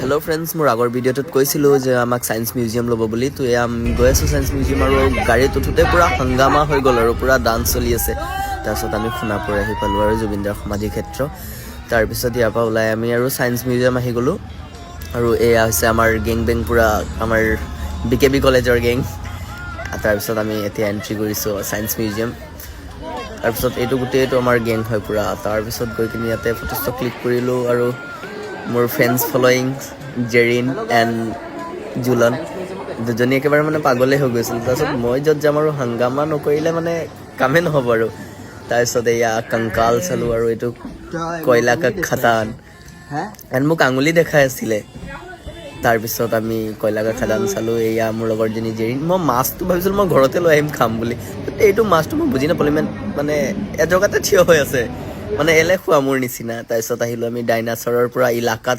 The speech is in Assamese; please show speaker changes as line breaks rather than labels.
হেল্ল' ফ্ৰেণ্ডছ, মোৰ আগৰ ভিডিঅ'টোত কৈছিলোঁ যে আমাক ছায়েন্স মিউজিয়াম ল'ব বুলি। তো এয়া আমি গৈ আছোঁ ছায়েন্স মিউজিয়াম, আৰু গাড়ীত উঠোঁতে পূৰা হাংগামা হৈ গ'ল আৰু পূৰা ডান্স চলি আছে। তাৰপিছত আমি সোণাপুৰ আহি পালোঁ আৰু জুবিনদাৰ সমাধি ক্ষেত্ৰ। তাৰপিছত ইয়াৰ পৰা ওলাই আমি আৰু ছায়েন্স মিউজিয়াম আহি গ'লোঁ। আৰু এয়া হৈছে আমাৰ গেং বেং, পূৰা আমাৰ BKB কলেজৰ গেং। তাৰপিছত আমি এতিয়া এণ্ট্ৰি কৰিছোঁ ছায়েন্স মিউজিয়াম। তাৰপিছত এইটো গোটেইটো আমাৰ গেং হয় পূৰা। তাৰপিছত গৈ কিনি ইয়াতে ফটো ক্লিক কৰিলোঁ, আৰু মোৰ friends following Jerin and Julan দুজনী একেবাৰে মানে পাগলেই হৈ গৈছিল। তাৰপিছত মই য'ত যাম আৰু হাংগামা নকৰিলে মানে কামেই নহ'ব আৰু। তাৰপিছত এয়া কংকাল চালোঁ, আৰু এইটো কয়লা কা খাদান, এণ্ড মোক আঙুলি দেখাই আছিলে। তাৰপিছত আমি কয়লা কা খাদান চালোঁ। এয়া মোৰ লগৰজনী জেৰিন। মই মাছটো ভাবিছিলোঁ মই ঘৰতে লৈ আহিম খাম বুলি, এইটো মাছটো মই বুজি নাপালোঁ, ইমান মানে এজেগাতে থিয় হৈ আছে, মানে এলেহুৱা মোৰ নিচিনা। তাৰপিছত আহিলোঁ আমি ডাইনাছৰৰ পৰা ইলাকাত।